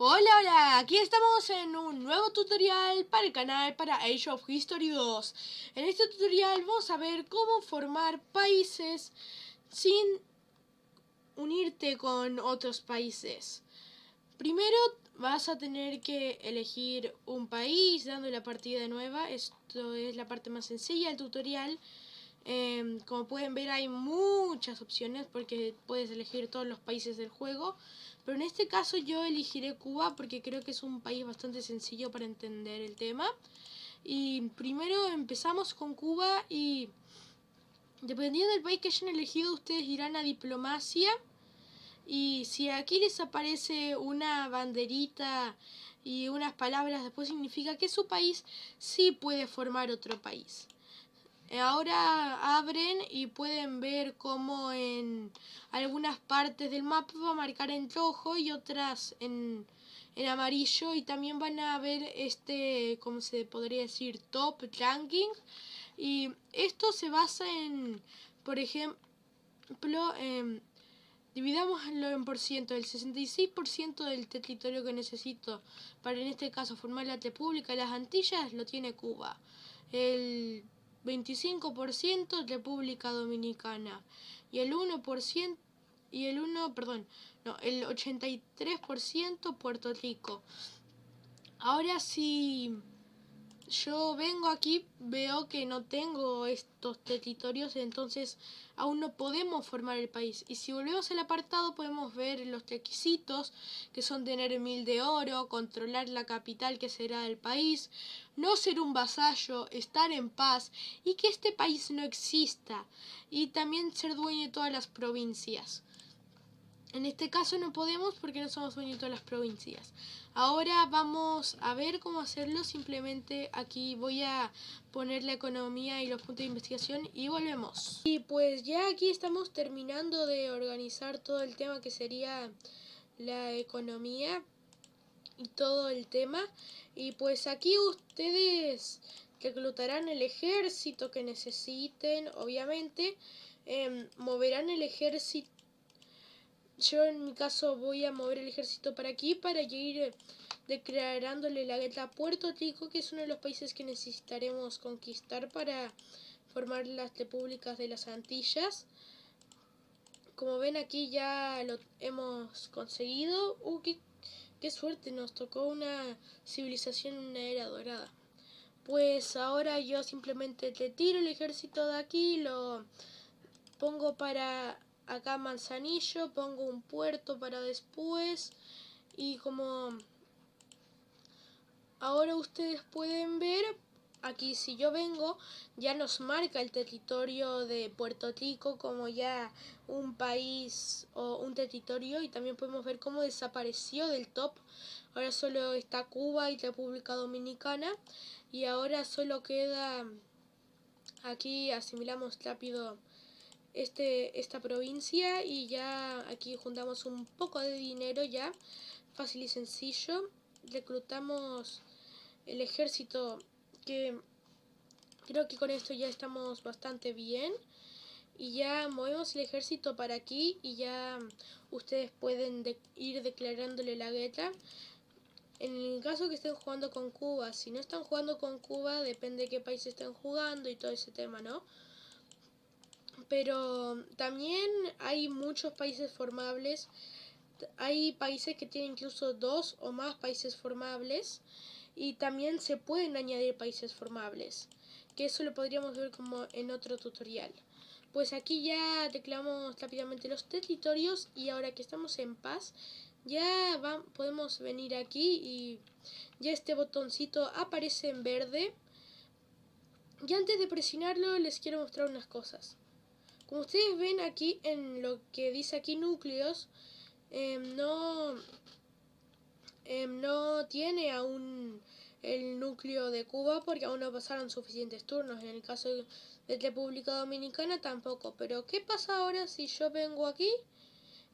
Hola, hola, aquí estamos en un nuevo tutorial para el canal para Age of History 2. En este tutorial vamos a ver cómo formar países sin unirte con otros países. Primero vas a tener que elegir un país dando la partida nueva. Esto es la parte más sencilla del tutorial. Como pueden ver hay muchas opciones porque puedes elegir todos los países del juego, pero en este caso yo elegiré Cuba porque creo que es un país bastante sencillo para entender el tema. Y primero empezamos con Cuba y dependiendo del país que hayan elegido ustedes irán a diplomacia, y si aquí les aparece una banderita y unas palabras después significa que su país sí puede formar otro país. Ahora abren y pueden ver cómo en algunas partes del mapa va a marcar en rojo y otras en amarillo, y también van a ver ¿cómo se podría decir? Top ranking. Y esto se basa en, por ejemplo, dividámoslo en por ciento. El 66% del territorio que necesito para en este caso formar la República de las Antillas lo tiene Cuba. El 25% República Dominicana y el 1% el 83% Puerto Rico. Ahora si yo vengo aquí, veo que no tengo estos territorios, entonces aún no podemos formar el país. Y si volvemos al apartado podemos ver los requisitos, que son tener 1000 de oro, controlar la capital que será el país, no ser un vasallo, estar en paz y que este país no exista, y también ser dueño de todas las provincias. En este caso no podemos porque no somos dueños de todas las provincias. Ahora vamos a ver cómo hacerlo. Simplemente aquí voy a poner la economía y los puntos de investigación y volvemos. Y pues ya aquí estamos terminando de organizar todo el tema que sería la economía y todo el tema. Y pues aquí ustedes reclutarán el ejército que necesiten, obviamente. Moverán el ejército. Yo en mi caso voy a mover el ejército para aquí para ir declarándole la guerra a Puerto Rico, que es uno de los países que necesitaremos conquistar para formar las repúblicas de las Antillas. Como ven aquí ya lo hemos conseguido. Qué suerte, nos tocó una civilización en una era dorada. Pues ahora yo simplemente retiro el ejército de aquí, lo pongo para acá Manzanillo, pongo un puerto para después, y como ahora ustedes pueden ver, aquí si yo vengo ya nos marca el territorio de Puerto Rico como ya un país o un territorio, y también podemos ver cómo desapareció del top. Ahora solo está Cuba y República Dominicana, y ahora solo queda aquí, asimilamos rápido esta provincia y ya aquí juntamos un poco de dinero, ya fácil y sencillo. Reclutamos el ejército, que creo que con esto ya estamos bastante bien, y ya movemos el ejército para aquí y ya ustedes pueden ir declarándole la guerra. En el caso que estén jugando con Cuba, si no están jugando con Cuba, depende de qué país estén jugando y todo ese tema, ¿no? Pero también hay muchos países formables. Hay países que tienen incluso 2 o más países formables, y también se pueden añadir países formables, que eso lo podríamos ver como en otro tutorial. Pues aquí ya declaramos rápidamente los territorios, y ahora que estamos en paz ya podemos venir aquí y ya este botoncito aparece en verde. Y antes de presionarlo les quiero mostrar unas cosas. Como ustedes ven aquí en lo que dice aquí núcleos, no tiene aún el núcleo de Cuba porque aún no pasaron suficientes turnos. En el caso de República Dominicana tampoco. Pero ¿qué pasa ahora si yo vengo aquí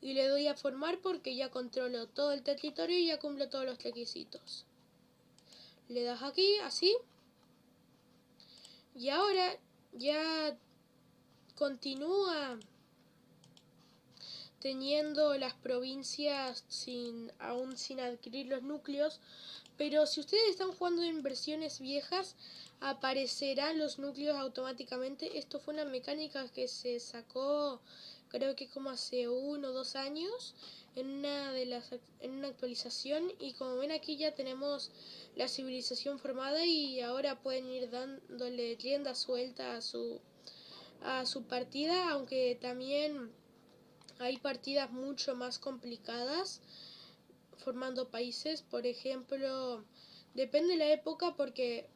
y le doy a formar? Porque ya controlo todo el territorio y ya cumplo todos los requisitos. Le das aquí, así. Y ahora ya continúa teniendo las provincias aún sin adquirir los núcleos. Pero si ustedes están jugando en versiones viejas, aparecerán los núcleos automáticamente. Esto fue una mecánica que se sacó, creo que como hace 1 o 2 años, en una actualización. Y como ven, aquí ya tenemos la civilización formada y ahora pueden ir dándole rienda suelta a su partida, aunque también hay partidas mucho más complicadas formando países. Por ejemplo, depende de la época, porque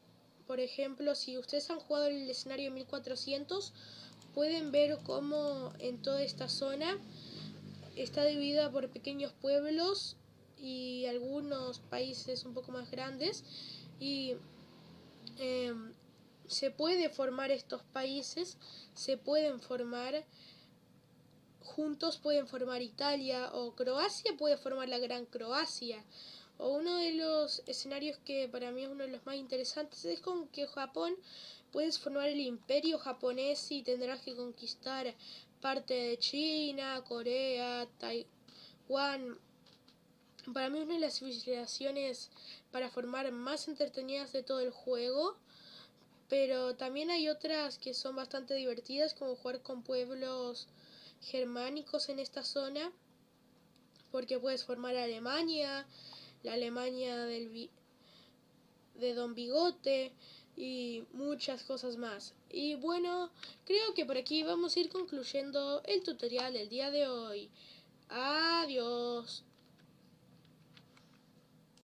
por ejemplo, si ustedes han jugado el escenario 1400, pueden ver cómo en toda esta zona está dividida por pequeños pueblos y algunos países un poco más grandes, y eh, se puede formar estos países, se pueden formar juntos, pueden formar Italia, o Croacia puede formar la Gran Croacia. O uno de los escenarios que para mí es uno de los más interesantes es con que Japón puedes formar el imperio japonés y tendrás que conquistar parte de China, Corea, Taiwán. Para mí es una de las civilizaciones para formar más entretenidas de todo el juego. Pero también hay otras que son bastante divertidas, como jugar con pueblos germánicos en esta zona, porque puedes formar Alemania, la Alemania de Don Bigote y muchas cosas más. Y bueno, creo que por aquí vamos a ir concluyendo el tutorial del día de hoy. Adiós.